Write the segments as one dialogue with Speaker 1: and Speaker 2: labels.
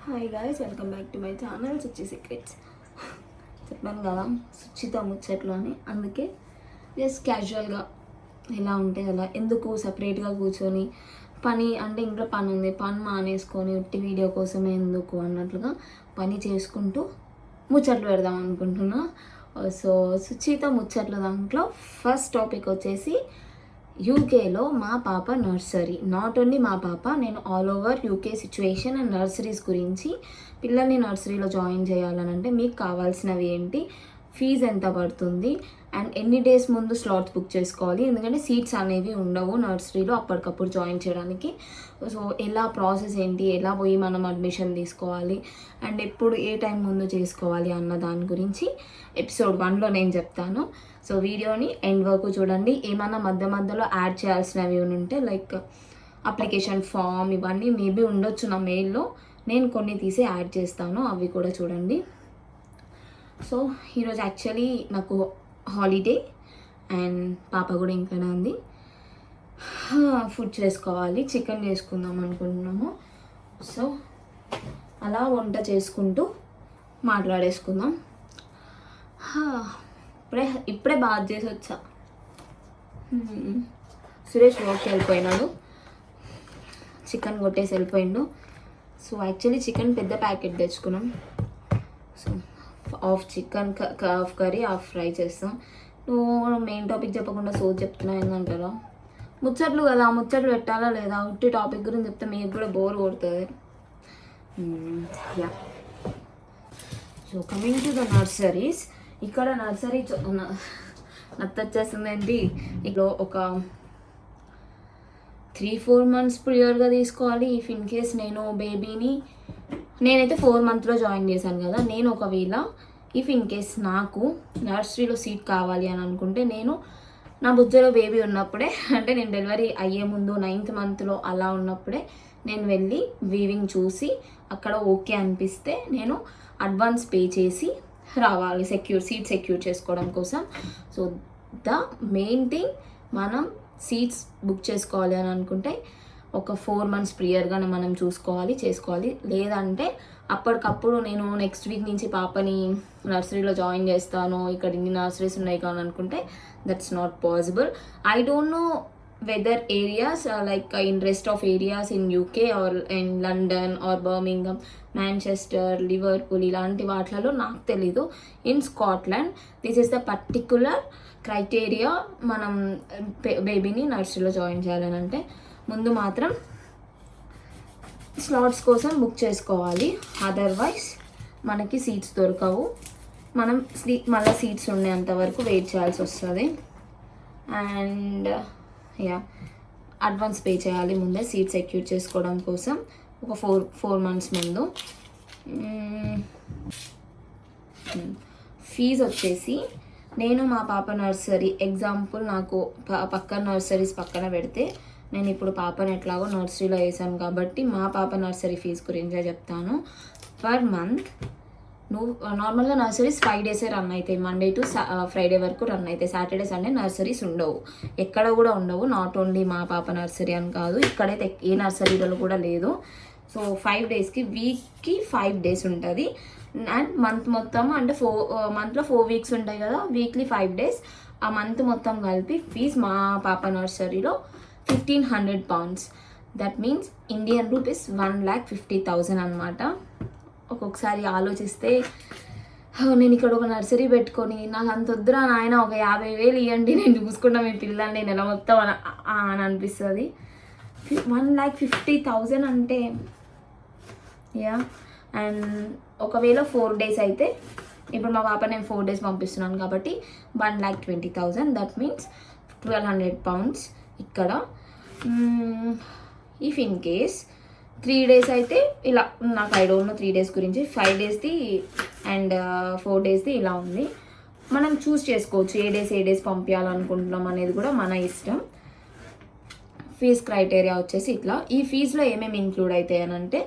Speaker 1: Hi guys, welcome back to my channel Suchi secrets. చెప్పాను కదా సుచితో ముచ్చట్లు అని, అందుకే జస్ట్ క్యాజువల్గా ఎలా ఉంటే అలా, ఎందుకు సపరేట్గా కూర్చొని పని అంటే ఇంట్లో పని ఉంది, పని మానేసుకొని ఉట్టి వీడియో కోసమే ఎందుకు అన్నట్లుగా పని చేసుకుంటూ ముచ్చట్లు పెడదాం అనుకుంటున్నా. సో సుచితో ముచ్చట్లు దాంట్లో ఫస్ట్ టాపిక్ వచ్చేసి యూకేలో మా పాప నర్సరీ. నాట్ ఓన్లీ మా పాప, నేను all over UK situation and nurseries గురించి, పిల్లల్ని నర్సరీలో జాయిన్ చేయాలనంటే మీకు కావాల్సినవి ఏంటి, ఫీజు ఎంత పడుతుంది, అండ్ ఎన్ని డేస్ ముందు స్లాట్స్ బుక్ చేసుకోవాలి, ఎందుకంటే సీట్స్ అనేవి ఉండవు నర్సరీలో అప్పటికప్పుడు జాయిన్ చేయడానికి. సో ఎలా ప్రాసెస్ ఏంటి, ఎలా పోయి మనం అడ్మిషన్ తీసుకోవాలి, అండ్ ఎప్పుడు ఏ టైం ముందు చేసుకోవాలి అన్న దాని గురించి ఎపిసోడ్ 1లో నేను చెప్తాను. సో వీడియోని ఎండ్ వరకు చూడండి. ఏమన్నా మధ్యలో యాడ్ చేయాల్సినవి ఉంటే లైక్ అప్లికేషన్ ఫామ్ ఇవన్నీ మేబీ ఉండొచ్చు నా మెయిల్లో, నేను కొన్ని తీసి యాడ్ చేస్తాను, అవి కూడా చూడండి. సో ఈరోజు యాక్చువల్లీ నాకు హాలిడే అండ్ పాప కూడా ఇంట్లోనే ఉంది. ఫుడ్ చేసుకోవాలి, చికెన్ చేసుకుందాం అనుకుంటున్నాము. సో అలా వంట చేసుకుంటూ మాట్లాడేసుకుందాం. ఇప్పుడే బాగా చేసి వచ్చా. సురేష్ వర్క్కి వెళ్ళిపోయినాడు, చికెన్ కొట్టేసి వెళ్ళిపోయిండు. సో యాక్చువల్లీ చికెన్ పెద్ద ప్యాకెట్ తెచ్చుకున్నాం. So half chicken, half curry, half fry చేస్తాం. నువ్వు మెయిన్ టాపిక్ చెప్పకుండా సోది చెప్తున్నా ఏందంటారా? ముచ్చట్లు కదా, ముచ్చట్లు పెట్టాలా లేదా? ఉట్టి టాపిక్ గురించి చెప్తే మీకు కూడా బోర్ కొడుతుంది. Yeah, so coming to the nurseries. ఇక్కడ నర్సరీ నచ్చొచ్చేస్తుంది ఏంటి, ఇక్కడ ఒక 3-4 months ప్రియర్గా తీసుకోవాలి. ఇఫ్ ఇన్ కేస్ నేను బేబీని, నేనైతే 4 monthsలో జాయిన్ చేశాను కదా, నేను ఒకవేళ ఇఫ్ ఇన్ కేస్ నాకు నర్సరీలో సీట్ కావాలి అని అనుకుంటే, నేను నా బుజ్జలో బేబీ ఉన్నప్పుడే, అంటే నేను డెలివరీ అయ్యే ముందు 9th monthలో అలా ఉన్నప్పుడే నేను వెళ్ళి వీవింగ్ చూసి అక్కడ ఓకే అనిపిస్తే నేను అడ్వాన్స్ పే చేసి రావాలి, సీట్ సెక్యూర్ చేసుకోవడం కోసం. సో ద మెయిన్ థింగ్, మనం సీట్స్ బుక్ చేసుకోవాలి అని అనుకుంటే ఒక 4 months ప్రియర్గానే మనం చేసుకోవాలి. లేదంటే అప్పటికప్పుడు నేను నెక్స్ట్ వీక్ నుంచి పాపని నర్సరీలో జాయిన్ చేస్తాను, ఇక్కడ ఇన్ని నర్సరీస్ ఉన్నాయి కానీ అనుకుంటే that's not possible. I don't know whether areas like in rest of areas in UK or in London or Birmingham, Manchester, Liverpool ఇలాంటి వాటిలలో నాకు తెలీదు. In Scotland this is the particular criteria. మనం బేబీని నర్సరీలో జాయిన్ చేయాలని అంటే ముందు మాత్రం స్లాట్స్ కోసం బుక్ చేసుకోవాలి, అదర్వైజ్ మనకి సీట్స్ దొరకవు. మనం మళ్ళీ సీట్స్ ఉండేంత వరకు వెయిట్ చేయాల్సి వస్తుంది. అండ్ యా, అడ్వాన్స్ పే చేయాలి ముందే సీట్ సెక్యూర్ చేసుకోవడం కోసం, ఒక 4 months ముందు. ఫీజు వచ్చేసి, నేను మా పాప నర్సరీ ఎగ్జాంపుల్, నాకు పక్కన నర్సరీస్ పక్కన పెడితే, నేను ఇప్పుడు పాపను ఎట్లాగో నర్సరీలో వేసాను కాబట్టి మా పాప నర్సరీ ఫీజు గురించే చెప్తాను. పర్ మంత్ నువ్వు నార్మల్గా నర్సరీస్ 5 days రన్ అవుతాయి, మండే టు ఫ్రైడే వరకు రన్ అవుతాయి. సాటర్డే సండే నర్సరీస్ ఉండవు, ఎక్కడ కూడా ఉండవు. నాట్ ఓన్లీ మా పాప నర్సరీ అని కాదు, ఇక్కడైతే ఏ నర్సరీలో కూడా లేదు. సో 5 daysకి, వీక్కి 5 days ఉంటుంది. అండ్ మంత్ మొత్తం అంటే మంత్లో 4 weeks ఉంటాయి కదా, వీక్లీ 5 days. ఆ మంత్ మొత్తం కలిపి ఫీజ్ మా పాప నర్సరీలో 1,500 pounds. That means Indian rupees 1,50,000 అనమాట. ఒక్కొక్కసారి ఆలోచిస్తే నేను ఇక్కడ ఒక నర్సరీ పెట్టుకొని, నాకు అంత వద్దురా నాయన, ఒక 50,000 ఇవ్వండి, నేను చూసుకుంటా మీ పిల్లల్ని నెల మొత్తం అని అనిపిస్తుంది. 1,50,000 అంటే యా. అండ్ ఒకవేళ 4 days అయితే, ఇప్పుడు మా పాప నేను 4 days పంపిస్తున్నాను కాబట్టి 1,20,000. దట్ మీన్స్ 1,200 pounds ఇక్కడ. ఇఫ్ ఇన్ కేస్ 3 days అయితే ఇలా, నాకు ఐ డోంట్ నో 3 days గురించి, 5 daysది అండ్ 4 daysది ఇలా ఉంది. మనం చూస్ చేసుకోవచ్చు ఏ డేస్ పంపించాలనుకుంటున్నాం అనేది కూడా మన ఇష్టం. ఫీజ్ క్రైటీరియా వచ్చేసి ఇట్లా. ఈ ఫీజులో ఏమేమి ఇంక్లూడ్ అవుతాయి అని అంటే,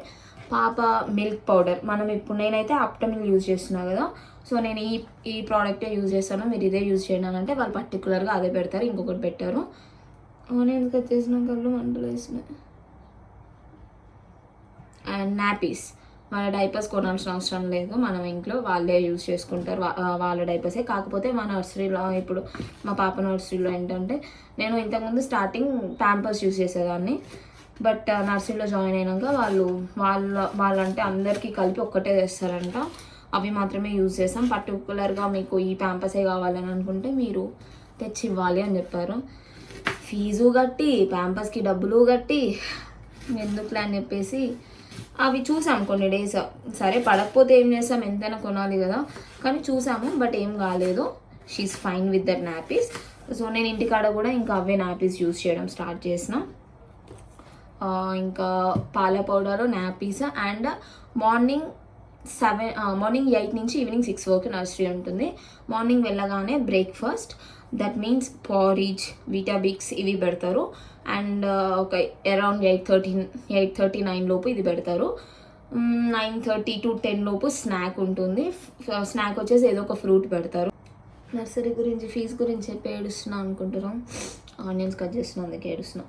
Speaker 1: పాప మిల్క్ పౌడర్, మనం ఇప్పుడు నేనైతే అప్టమిల్ యూజ్ చేస్తున్నా కదా, సో నేను ఈ ప్రోడక్టే యూజ్ చేస్తాను, మీరు ఇదే యూజ్ చేయండి అంటే వాళ్ళు పర్టికులర్గా అదే పెడతారు, ఇంకొకటి పెట్టారు. నేను ఎందుకు వచ్చేసిన కళ్ళు మంటలు వేసినాయి. అండ్ నాపీస్, మన డైపర్స్ కొనాల్సిన అవసరం లేదు, మనం ఇంట్లో వాళ్ళే యూజ్ చేసుకుంటారు వాళ్ళ డైపర్సే. కాకపోతే మా నర్సరీలో ఇప్పుడు మా పాప నర్సరీలో ఏంటంటే నేను ఇంతకుముందు స్టార్టింగ్ ప్యాంపర్స్ యూజ్ చేసేదాన్ని, బట్ నర్సరీలో జాయిన్ అయినాక వాళ్ళంటే అందరికీ కలిపి ఒక్కటే తెస్తారంట, అవి మాత్రమే యూజ్ చేస్తాం. పర్టికులర్గా మీకు ఈ ప్యాంపర్సే కావాలని అనుకుంటే మీరు తెచ్చి ఇవ్వాలి అని చెప్పారు. ఫీజు కట్టి ప్యాంపర్స్కి డబ్బులు కట్టి ఎందుకులే అని చెప్పేసి అవి చూసాము కొన్ని డేస్. సరే పడకపోతే ఏం చేస్తాం, ఎంతైనా కొనాలి కదా, కానీ చూసాము బట్ ఏం కాలేదు. She's fine with that nappies. So నేను ఇంటికాడ కూడా ఇంకా అవే నాపీస్ యూజ్ చేయడం స్టార్ట్ చేసిన. ఇంకా పాల పౌడరు, నాపీస్ అండ్ మార్నింగ్ 8 నుంచి ఈవినింగ్ 6 వరకు నర్సరీ ఉంటుంది. మార్నింగ్ వెళ్ళగానే బ్రేక్ఫాస్ట్, దట్ మీన్స్ పారిజ్, వీటాబిక్స్ ఇవి పెడతారు. అండ్ ఒక అరౌండ్ 8:39 లోపు ఇది పెడతారు. 9:30 to 10 లోపు స్నాక్ ఉంటుంది. స్నాక్ వచ్చేసి ఏదో ఒక ఫ్రూట్ పెడతారు. నర్సరీ గురించి ఫీజు గురించి చెప్పి ఏడుస్తున్నా అనుకుంటున్నాం, ఆనియన్స్ కట్ చేస్తున్నా అందుకే ఏడుస్తున్నా.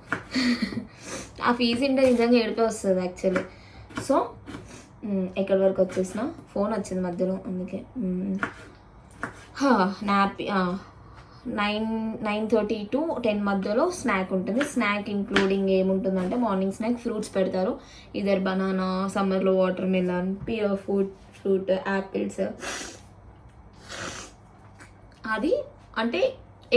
Speaker 1: ఆ ఫీజు ఇంటే నిజంగా ఏడిపే వస్తుంది యాక్చువల్లీ. సో ఎక్కడి వరకు వచ్చేసిన, ఫోన్ వచ్చింది మధ్యలో అందుకే. 9:30 to 10 మధ్యలో స్నాక్ ఉంటుంది. స్నాక్ ఇంక్లూడింగ్ ఏముంటుందంటే మార్నింగ్ స్నాక్ ఫ్రూట్స్ పెడతారు, ఇదర్ బనానా, సమ్మర్లో watermelon, pear fruit, apples. అది అంటే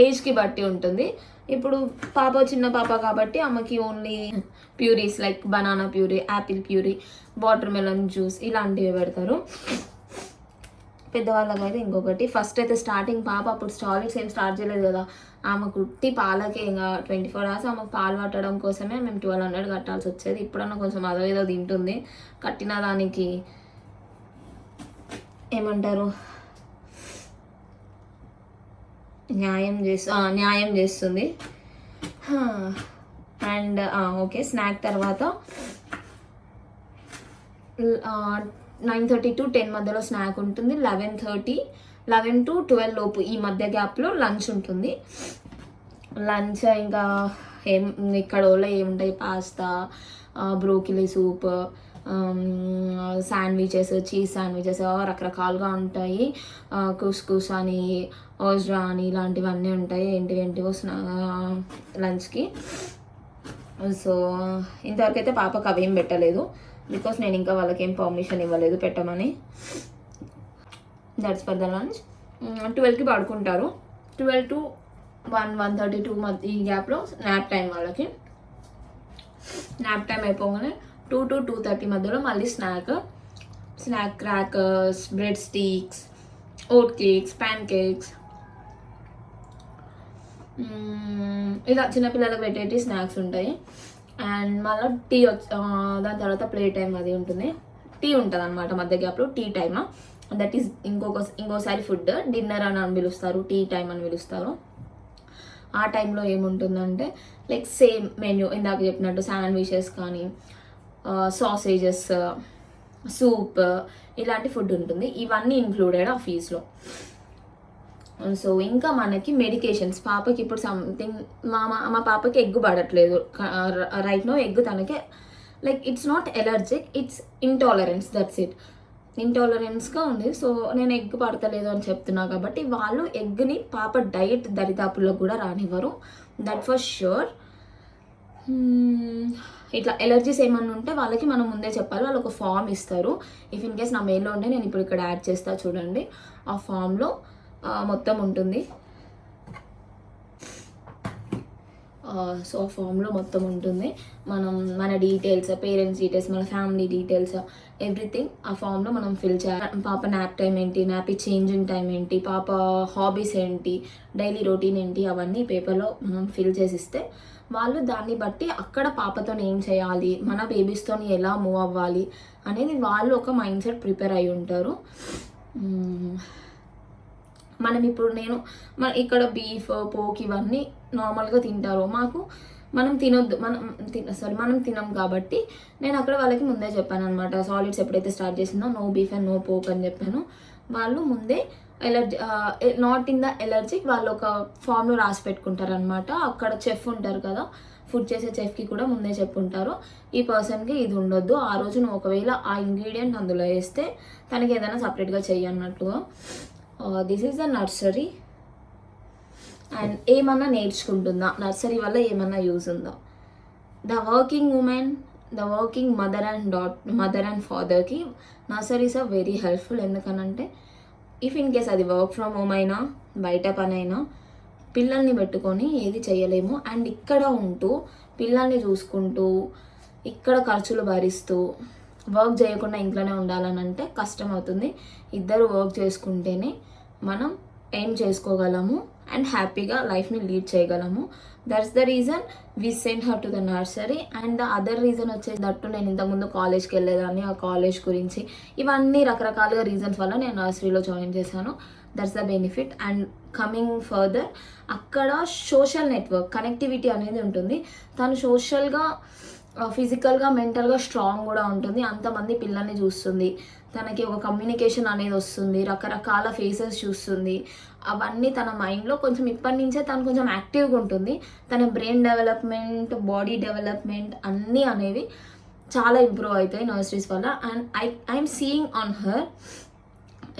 Speaker 1: ఏజ్కి బట్టి ఉంటుంది. ఇప్పుడు పాప చిన్న పాప కాబట్టి ఆమెకి only purees like banana puree, Apple puree, water melon juice ఇలాంటివి పెడతారు. పెద్దవాళ్ళకైతే ఇంకొకటి. ఫస్ట్ అయితే స్టార్టింగ్ పాప అప్పుడు సాలిడ్స్ ఏం స్టార్ట్ చేయలేదు కదా, ఆమెకు ఉట్టి పాలకే ఇంకా 24 hours ఆమెకు పాలు పట్టడం కోసమే మేము 1200 కట్టాల్సి వచ్చేది. ఇప్పుడన్నా కొంచెం అదో ఏదో తింటుంది, కట్టిన దానికి ఏమంటారు న్యాయం చేస్తుంది. అండ్ ఓకే, స్నాక్ తర్వాత 9:30 to 10 మధ్యలో స్నాక్ ఉంటుంది. 11 to 12 లోపు ఈ మధ్య గ్యాప్లో లంచ్ ఉంటుంది. లంచ్ ఇంకా ఇక్కడ ఏముంటాయి, pasta, broccoli soup, sandwiches, cheese sandwiches రకరకాలుగా ఉంటాయి. కుస్కుస్ అని, ఓజ్రా అని ఇలాంటివన్నీ ఉంటాయి, ఏంటివో లంచ్కి. సో ఇంతవరకు అయితే పాపకు అవేం పెట్టలేదు, బికాస్ నేను ఇంకా వాళ్ళకి ఏం పర్మిషన్ ఇవ్వలేదు పెట్టమని. That's for the lunch. 12కి పడుకుంటారు. 12 to 1:32 ఈ గ్యాప్లో నాప్ టైం వాళ్ళకి. నాప్ టైం అయిపోగానే 2 to 2:30 మధ్యలో మళ్ళీ snack crackers, bread sticks, oat cakes, pancakes, ఇలా చిన్నపిల్లలకు పెట్టేటి స్నాక్స్ ఉంటాయి. అండ్ మళ్ళీ టీ దాని తర్వాత ప్లే టైం అది ఉంటుంది. టీ ఉంటుంది అనమాట మధ్య గ్యాప్లో, టీ టైమ్. దట్ ఈస్ ఇంకోసారి ఫుడ్, డిన్నర్ అని పిలుస్తారు, టీ టైం అని పిలుస్తారు. ఆ టైంలో ఏముంటుందంటే లైక్ సేమ్ మెన్యూ ఇందాక చెప్పినట్టు శాండ్విచెస్ కానీ, సాసేజెస్, సూప్ ఇలాంటి ఫుడ్ ఉంటుంది. ఇవన్నీ ఇంక్లూడెడ్ ఆ ఫీజ్లో. సో ఇంకా మనకి మెడికేషన్స్, పాపకి ఇప్పుడు సంథింగ్ మా పాపకి ఎగ్ పడట్లేదు రైట్ నో. ఎగ్ తనకి like it's not allergic, it's intolerance, that's it. ఇంటాలరెన్స్గా ఉంది. సో నేను ఎగ్ పడతలేదు అని చెప్తున్నా కాబట్టి వాళ్ళు ఎగ్ని పాప డైట్ దరిదాపుల్లో కూడా రానివ్వరు, దట్ ఫర్ ష్యూర్. ఇట్లా ఎలర్జీస్ ఏమన్నా ఉంటే వాళ్ళకి మనం ముందే చెప్పాలి. వాళ్ళు ఒక ఫామ్ ఇస్తారు. ఇఫ్ ఇన్ కేస్ నా మెయిల్లో ఉంటే నేను ఇప్పుడు ఇక్కడ యాడ్ చేస్తా చూడండి. ఆ ఫామ్లో మొత్తం ఉంటుంది. సో ఆ ఫామ్లో మొత్తం ఉంటుంది. మన డీటెయిల్స్, పేరెంట్స్ డీటెయిల్స్, మన ఫ్యామిలీ డీటెయిల్స్, ఎవ్రీథింగ్ ఆ ఫామ్లో మనం ఫిల్ చేయాలి. పాప నాప్ టైం ఏంటి, నాపీ చేంజింగ్ టైం ఏంటి, పాప హాబీస్ ఏంటి, డైలీ రొటీన్ ఏంటి, అవన్నీ పేపర్లో మనం ఫిల్ చేసిస్తే వాళ్ళు దాన్ని బట్టి అక్కడ పాపతో ఏం చేయాలి, మన బేబీస్తో ఎలా మూవ్ అవ్వాలి అనేది వాళ్ళు ఒక మైండ్ సెట్ ప్రిపేర్ అయి ఉంటారు. మనం ఇప్పుడు మన ఇక్కడ బీఫ్, పోక్ ఇవన్నీ నార్మల్గా తింటారు. మనం తినొద్దు, మనం తినం కాబట్టి నేను అక్కడ వాళ్ళకి ముందే చెప్పాను అనమాట. సాలిడ్స్ ఎప్పుడైతే స్టార్ట్ చేసిందో no beef and no pork అని చెప్పాను. వాళ్ళు ముందే allergy not in the allergic వాళ్ళు ఒక ఫామ్లో రాసి పెట్టుకుంటారు అనమాట. అక్కడ చెఫ్ ఉంటారు కదా, ఫుడ్ చేసే చెఫ్కి కూడా ముందే చెప్పుంటారు ఈ పర్సన్కి ఇది ఉండొద్దు, ఆ రోజు నువ్వు ఒకవేళ ఆ ఇంగ్రీడియంట్ అందులో వేస్తే తనకి ఏదైనా సపరేట్గా చెయ్యి అన్నట్టుగా. This is the nursery. And ఏమన్నా నేర్చుకుంటుందా, నర్సరీ వల్ల ఏమన్నా యూజ్ ఉందా? The working women, the working mother and ఫాదర్కి నర్సరీస్ ఆర్ వెరీ హెల్ప్ఫుల్. ఎందుకనంటే ఇఫ్ ఇన్ కేస్ అది వర్క్ ఫ్రమ్ హోమ్ అయినా బయట పని అయినా పిల్లల్ని పెట్టుకొని ఏది చేయలేము. అండ్ ఇక్కడ ఉంటూ పిల్లల్ని చూసుకుంటూ ఇక్కడ ఖర్చులు భరిస్తూ వర్క్ చేయకుండా ఇంట్లోనే ఉండాలని అంటే కష్టం అవుతుంది. ఇద్దరు వర్క్ చేసుకుంటేనే మనం ఏం చేసుకోగలము అండ్ హ్యాపీగా లైఫ్ని లీడ్ చేయగలము. That's the reason we send her to the nursery. And the other reason వచ్చేసి దట్టు నేను ఇంతకుముందు కాలేజ్కి వెళ్ళేదాన్ని, ఆ కాలేజ్ గురించి ఇవన్నీ రకరకాలుగా రీజన్స్ వల్ల నేను నర్సరీలో జాయిన్ చేశాను. That's the benefit. And coming further, అక్కడ సోషల్ నెట్వర్క్ కనెక్టివిటీ అనేది ఉంటుంది. తను సోషల్గా, ఫిజికల్గా, మెంటల్గా స్ట్రాంగ్ కూడా ఉంటుంది. అంతమంది పిల్లల్ని చూస్తుంది, తనకి ఒక కమ్యూనికేషన్ అనేది వస్తుంది, రకరకాల ఫేసెస్ చూస్తుంది. అవన్నీ తన మైండ్లో కొంచెం ఇప్పటి నుంచే తను కొంచెం యాక్టివ్గా ఉంటుంది. తన బ్రెయిన్ డెవలప్మెంట్, బాడీ డెవలప్మెంట్ అన్నీ అనేవి చాలా ఇంప్రూవ్ అవుతాయి నర్సరీస్ వల్ల. And I'm seeing on her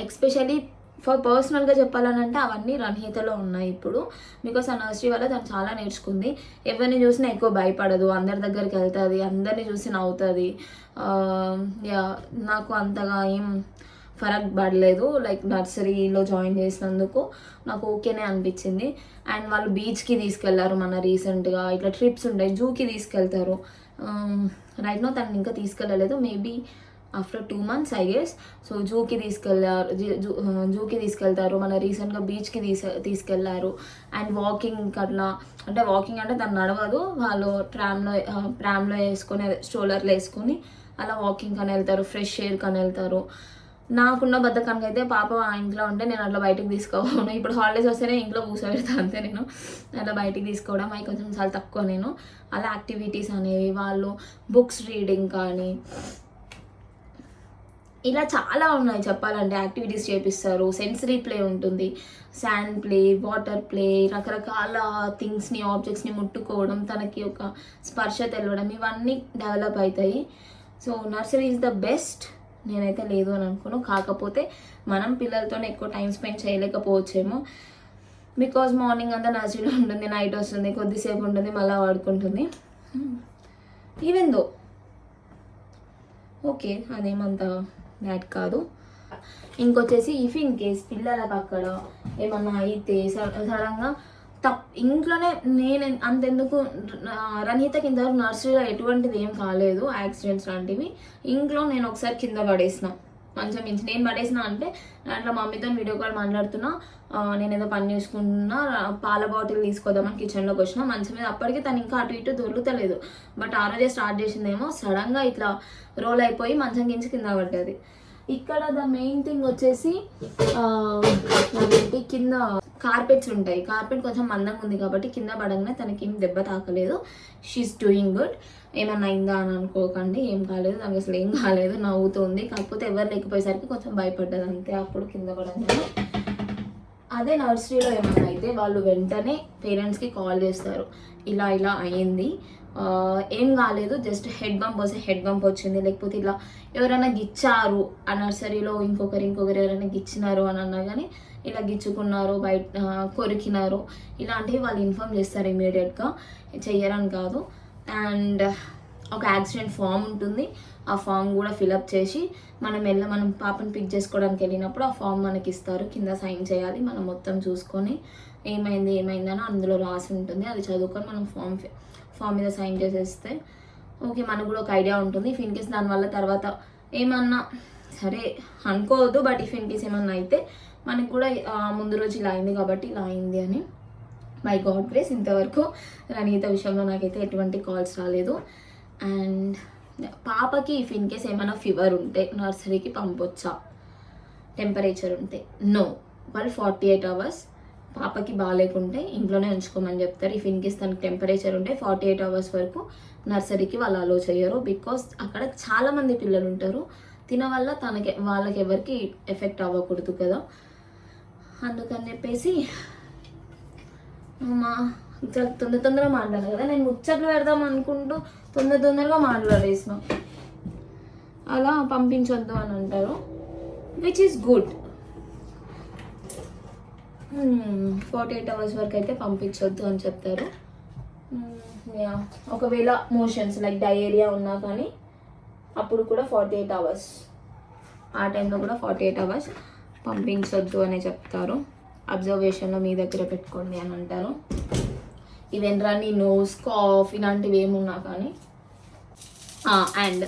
Speaker 1: especially for పర్సనల్గా చెప్పాలనంటే అవన్నీ రణహితలో ఉన్నాయి ఇప్పుడు. బికాస్ ఆ నర్సరీ వల్ల తను చాలా నేర్చుకుంది. ఎవరిని చూసినా ఎక్కువ భయపడదు, అందరి దగ్గరికి వెళ్తుంది, అందరిని చూసి నవ్వుతుంది. యా, నాకు అంతగా ఏం ఫరక్ పడలేదు. లైక్ నర్సరీలో జాయిన్ చేసినందుకు నాకు ఓకేనే అనిపించింది. అండ్ వాళ్ళు బీచ్కి తీసుకెళ్లారు మన రీసెంట్గా, ఇట్లా ట్రిప్స్ ఉంటాయి, జూకి తీసుకెళ్తారు. రైట్ నో తను ఇంకా తీసుకెళ్ళలేదు, maybe after 2 months I guess. So జూకి తీసుకెళ్తారు, మన రీసెంట్గా బీచ్కి తీసుకెళ్లారు. అండ్ వాకింగ్ అట్లా, అంటే వాకింగ్ అంటే తను నడవదు, వాళ్ళు ట్రామ్లో వేసుకొని, స్ట్రోలర్లో వేసుకొని అలా వాకింగ్ అని వెళ్తారు, ఫ్రెష్ ఎయిర్ అని వెళ్తారు. నాకున్న బద్ధకానికి అయితే పాప ఆ ఇంట్లో ఉంటే నేను అట్లా బయటకు తీసుకోను. ఇప్పుడు హాలిడేస్ వస్తేనే ఇంట్లో కూర్చోబెడతా అంతే. నేను అట్లా బయటికి తీసుకోవడం అవి కొంచెం చాలా తక్కువ. నేను అలా యాక్టివిటీస్ అనేవి, వాళ్ళు బుక్స్ రీడింగ్ కానీ ఇలా చాలా ఉన్నాయి చెప్పాలంటే. యాక్టివిటీస్ చేపిస్తారు, సెన్సరీ ప్లే ఉంటుంది, శాండ్ ప్లే, వాటర్ ప్లే, రకరకాల థింగ్స్ని, ఆబ్జెక్ట్స్ని ముట్టుకోవడం, తనకి ఒక స్పర్శ తెలవడం, ఇవన్నీ డెవలప్ అవుతాయి. So nursery is the best. నేనైతే లేదు అని అనుకోను. కాకపోతే మనం పిల్లలతో ఎక్కువ టైం స్పెండ్ చేయలేకపోవచ్చేమో. బికాజ్ మార్నింగ్ అంతా నర్సరీలో ఉంటుంది, నైట్ వస్తుంది, కొద్దిసేపు ఉంటుంది, మళ్ళీ వాడుకుంటుంది. ఈవెన్ దో ఓకే, అదేమంతా బ్యాడ్ కాదు. ఇంకొచ్చేసి ఇఫ్ ఇన్ కేస్ పిల్లలకు అక్కడ ఏమన్నా అయితే సడన్గా ఇంట్లోనే, నేను అంతెందుకు రణహిత కింద నర్సరీలో ఎటువంటిది ఏం కాలేదు, యాక్సిడెంట్స్ లాంటివి. ఇంట్లో నేను ఒకసారి కింద పడేసిన, మంచం మించి నేను పడేసిన అంటే దాంట్లో మమ్మీతో వీడియో కాల్ మాట్లాడుతున్నా, నేను ఏదో పని చేసుకుంటున్నా, పాల బాటిల్ తీసుకోదామని కిచెన్లోకి వచ్చిన, మంచం మీద అప్పటికే తను ఇంకా అటు ఇటు దొరుకుతలేదు. బట్ ఆ రోజే స్టార్ట్ చేసిందేమో, సడన్గా ఇట్లా రోల్ అయిపోయి మంచం కించి కింద పడ్డది. ఇక్కడ ద మెయిన్ థింగ్ వచ్చేసి అదేంటి, కింద కార్పెట్స్ ఉంటాయి. కార్పెట్ కొంచెం మందంగా ఉంది కాబట్టి కింద పడగానే తనకి ఏం దెబ్బ తాకలేదు. She is doing good. ఏమన్నా అయిందా అని అనుకోకండి, ఏం కాలేదు, తనకి అసలు ఏం కాలేదు, నవ్వుతుంది. కాకపోతే ఎవరు లేకపోయేసరికి కొంచెం భయపడ్డది అంతే అప్పుడు కింద పడగానే. అదే నర్సరీలో ఏమన్నా అయితే వాళ్ళు వెంటనే పేరెంట్స్కి కాల్ చేస్తారు, ఇలా ఇలా అయ్యింది, ఏం కాలేదు, జస్ట్ హెడ్ బంప్ వచ్చింది, లేకపోతే ఇలా ఎవరైనా గిచ్చారు ఆ నర్సరీలో, ఇంకొకరు ఎవరైనా గిచ్చినారు అని అన్నా కానీ, ఇలా గిచ్చుకున్నారు, బయట కొరికినారు, ఇలాంటివి వాళ్ళు ఇన్ఫామ్ చేస్తారు ఇమీడియట్గా, చెయ్యరని కాదు. అండ్ ఒక యాక్సిడెంట్ ఫామ్ ఉంటుంది, ఆ ఫామ్ కూడా ఫిలప్ చేసి మనం పాపని పిక్ చేసుకోవడానికి వెళ్ళినప్పుడు ఆ ఫామ్ మనకి ఇస్తారు, కింద సైన్ చేయాలి. మనం మొత్తం చూసుకొని ఏమైందని అందులో రాసి ఉంటుంది, అది చదువుకొని మనం ఫామ్ మీద సైన్ చేసేస్తే ఓకే, మనకు కూడా ఒక ఐడియా ఉంటుంది. ఇఫ్ ఇన్ కేస్ దానివల్ల తర్వాత ఏమన్నా సరే అనుకోవద్దు, బట్ ఇఫ్ ఇన్ కేస్ ఏమన్నా అయితే మనకు కూడా ముందు రోజు ఇలా అయింది కాబట్టి ఇలా అయింది అని. మై గాడ్ గ్రేస్ ఇంతవరకు రణహిత విషయంలో నాకైతే ఎటువంటి కాల్స్ రాలేదు. అండ్ పాపకి ఇఫ్ ఇన్ కేస్ ఏమైనా ఫీవర్ ఉంటే నర్సరీకి పంపొచ్చా, టెంపరేచర్ ఉంటే? నో, వాళ్ళు 48 hours పాపకి బాగాలేకుంటే ఇంట్లోనే ఉంచుకోమని చెప్తారు. ఇఫ్ ఇన్ కేస్ తనకి టెంపరేచర్ ఉంటే 48 hours వరకు నర్సరీకి వాళ్ళు అలో చేయరు. బికాస్ అక్కడ చాలామంది పిల్లలు ఉంటారు, వల్ల వాళ్ళకి ఎవరికి ఎఫెక్ట్ అవ్వకూడదు కదా, అందుకని చెప్పేసి చాలా తొందరగా మాట్లాడాలి కదా, నేను ముచ్చట్లు పెడదాం అనుకుంటూ తొందరగా మాట్లాడేసిన. అలా పంపించొద్దు అని అంటారు, విచ్ ఈస్ గుడ్. 48 hours వరకు అయితే పంపించొద్దు అని చెప్తారు. ఒకవేళ మోషన్స్ లైక్ డయేరియా ఉన్నా కానీ అప్పుడు కూడా 48 hours, ఆ టైంలో కూడా 48 hours పంపించొద్దు అని చెప్తారు. అబ్జర్వేషన్లో మీ దగ్గర పెట్టుకోండి అని అంటారు. ఈవెన్ రన్నీ నోస్, కాఫ్ ఇలాంటివి ఏమున్నా కానీ. అండ్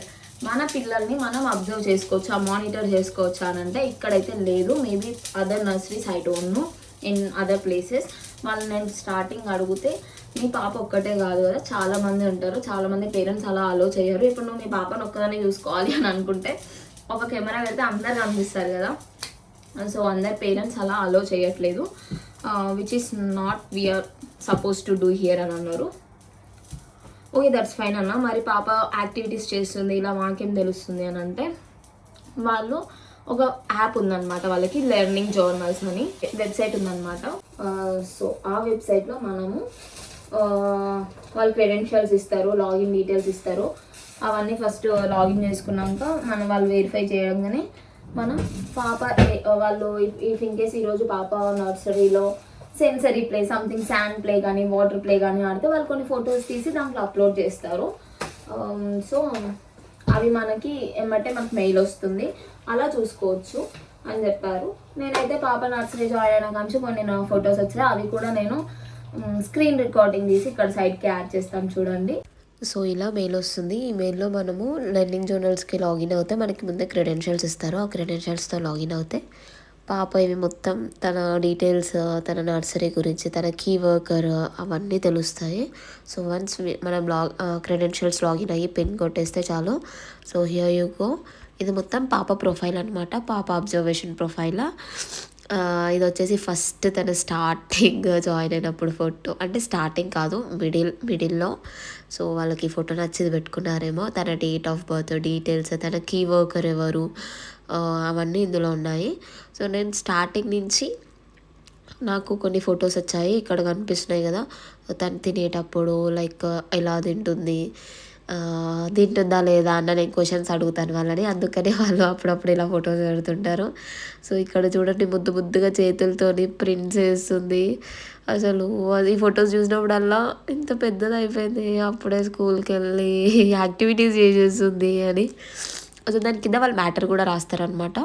Speaker 1: మన పిల్లల్ని మనం అబ్జర్వ్ చేసుకోవచ్చు, మానిటర్ చేసుకోవచ్చు అని అంటే ఇక్కడైతే లేదు. Maybe other nurseries I don't know in other places. వాళ్ళు నేను స్టార్టింగ్ అడిగితే మీ పాప ఒక్కటే కాదు కదా, చాలామంది ఉంటారు, చాలామంది పేరెంట్స్ అలా అలో చేయరు. ఇప్పుడు నువ్వు మీ పాపను ఒక్కదాన్ని చూసుకోవాలి అని అనుకుంటే ఒక కెమెరా పెడితే అందరు కనిపిస్తారు కదా, సో అందరు పేరెంట్స్ అలా అలో చేయట్లేదు, which is not we're suppose to do here అని అన్నారు. ఓకే దట్స్ ఫైన్ అన్న. మరి పాప యాక్టివిటీస్ చేస్తుంది ఇలా మాకేం తెలుస్తుంది అని అంటే, వాళ్ళు ఒక యాప్ ఉందన్నమాట వాళ్ళకి, లెర్నింగ్ జర్నల్స్ అని వెబ్సైట్ ఉందన్నమాట. సో ఆ వెబ్సైట్లో మనము వాళ్ళు క్రెడెన్షియల్స్ ఇస్తారు, లాగిన్ డీటెయిల్స్ ఇస్తారు. అవన్నీ ఫస్ట్ లాగిన్ చేసుకున్నాక వాళ్ళు వెరిఫై చేయగానే మనం పాప వాళ్ళు ఇఫ్ ఇన్ కేస్ ఈరోజు పాప నర్సరీలో sensory play something sand play కానీ వాటర్ ప్లే కానీ ఆడితే వాళ్ళు కొన్ని ఫొటోస్ తీసి దాంట్లో అప్లోడ్ చేస్తారు. సో అవి మనకి ఏమంటే మనకు మెయిల్ వస్తుంది, అలా చూసుకోవచ్చు అని చెప్పారు. నేనైతే పాప నర్సరీ జాయిన్ అయినా కానీ కొన్ని ఫొటోస్ వచ్చాయి, అవి కూడా నేను స్క్రీన్ రికార్డింగ్ తీసి ఇక్కడ సైడ్కి యాడ్ చేస్తాను చూడండి.
Speaker 2: సో ఇలా మెయిల్ వస్తుంది. ఈ మెయిల్లో మనము లెర్నింగ్ జర్నల్స్కి లాగిన్ అవుతే మనకి ముందే క్రెడెన్షియల్స్ ఇస్తారు. ఆ క్రెడెన్షియల్స్తో లాగిన్ అవుతే పాప ఇవి మొత్తం తన డీటెయిల్స్, తన నర్సరీ గురించి, తన కీ వర్కర్ అవన్నీ తెలుస్తాయి. సో వన్స్ మనం క్రెడెన్షియల్స్ లాగిన్ అయ్యి పిన్ కొట్టేస్తే చాలు. So here you go. ఇది మొత్తం పాప ప్రొఫైల్ అనమాట, పాప అబ్జర్వేషన్ ప్రొఫైల్. ఇది వచ్చేసి ఫస్ట్ తన స్టార్టింగ్ జాయిన్ అయినప్పుడు ఫోటో, అంటే స్టార్టింగ్ కాదు మిడిల్లో. సో వాళ్ళకి ఫోటో నచ్చింది పెట్టుకున్నారేమో. తన డేట్ ఆఫ్ బర్త్ డీటెయిల్స్, తన కీ వర్కర్ ఎవరు, అవన్నీ ఇందులో ఉన్నాయి. సో నేను స్టార్టింగ్ నుంచి నాకు కొన్ని ఫొటోస్ వచ్చాయి, ఇక్కడ కనిపిస్తున్నాయి కదా. తను తినేటప్పుడు లైక్ ఎలా తింటుందా లేదా అన్న నేను క్వశ్చన్స్ అడుగుతాను వాళ్ళని, అందుకనే వాళ్ళు అప్పుడప్పుడు ఇలా ఫొటోస్ పెడుతుంటారు. సో ఇక్కడ చూడండి ముద్దుగా చేతులతోని ప్రింట్స్ వేస్తుంది. అసలు అది ఫొటోస్ చూసినప్పుడల్లా ఇంత పెద్దది అయిపోయింది, అప్పుడే స్కూల్కి వెళ్ళి యాక్టివిటీస్ చేసేస్తుంది అని. సో దాని కింద వాళ్ళు మ్యాటర్ కూడా రాస్తారనమాట,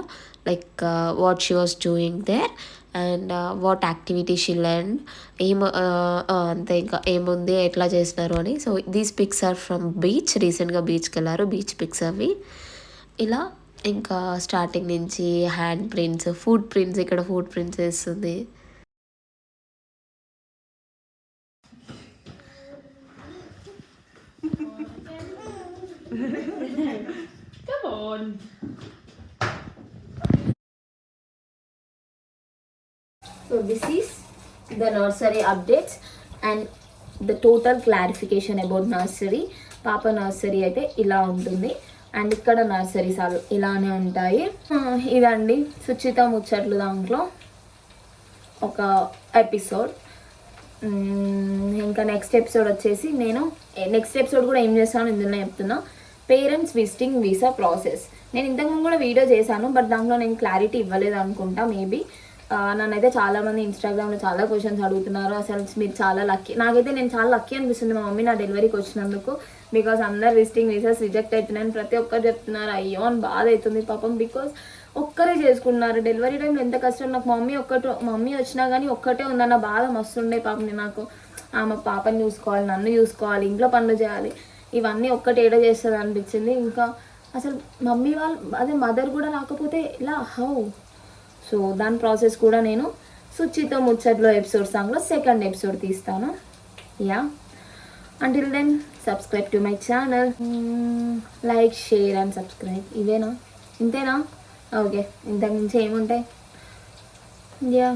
Speaker 2: like what she was doing there and what activity she learn, అంతే ఇంకా ఏముంది ఎట్లా చేసినారు అని. So these pics are from beach, రీసెంట్గా బీచ్కి వెళ్ళారు, బీచ్ పిక్స్ అవి. ఇలా ఇంకా స్టార్టింగ్ నుంచి హ్యాండ్ ప్రింట్స్, ఫుడ్ ప్రింట్స్, ఇక్కడ ఫుడ్ ప్రింట్స్ వేస్తుంది.
Speaker 1: Come on. So this is the nursery updates and the total clarification about nursery. పాప నర్సరీ అయితే ఇలా ఉంటుంది అండ్ ఇక్కడ నర్సరీస్ ఇలానే ఉంటాయి. ఇదండి సుచిత ముచ్చట్లు దాంట్లో ఒక ఎపిసోడ్. ఇంకా నెక్స్ట్ ఎపిసోడ్ వచ్చేసి నేను నెక్స్ట్ ఎపిసోడ్ కూడా ఏం చేస్తాను ఇందులో చెప్తున్నా, పేరెంట్స్ విజిటింగ్ వీసా ప్రాసెస్. నేను ఇంతకుముందు కూడా వీడియో చేశాను, బట్ దాంట్లో నేను క్లారిటీ ఇవ్వలేదు అనుకుంటా మేబీ. నన్నైతే చాలామంది ఇన్స్టాగ్రామ్లో చాలా క్వశ్చన్స్ అడుగుతున్నారు. అసలు మీరు చాలా లక్కీ, నాకైతే నేను చాలా లక్కీ అనిపిస్తుంది మా మమ్మీ నా డెలివరీకి వచ్చినందుకు. బికాజ్ అందరు విజిటింగ్ వీసాస్ రిజెక్ట్ అవుతున్నాయని ప్రతి ఒక్కరు చెప్తున్నారు. అయ్యో అని బాధ అవుతుంది పాపం, బికాజ్ ఒక్కరే చేసుకున్నారు డెలివరీ టైంలో. ఎంత కష్టం. నాకు మమ్మీ వచ్చినా కానీ ఒక్కటే ఉందన్న బాధ మస్తుండే పాపం. నాకు ఆమె పాపని చూసుకోవాలి, నన్ను చూసుకోవాలి, ఇంట్లో పనులు చేయాలి, ఇవన్నీ ఒక్కటి ఏడ చేస్తుంది అనిపించింది. ఇంకా అసలు మమ్మీ వాళ్ళు అదే మదర్ కూడా రాకపోతే ఇలా హౌ. సో దాని ప్రాసెస్ కూడా నేను సుచిత ముచ్చట్లో ఎపిసోడ్స్ దాంట్లో సెకండ్ ఎపిసోడ్ తీస్తాను. Yeah, until then subscribe to my channel, like, share and subscribe. ఇవేనా, ఇంతేనా? ఓకే, ఇంతకు మించి ఏముంటాయి. యా.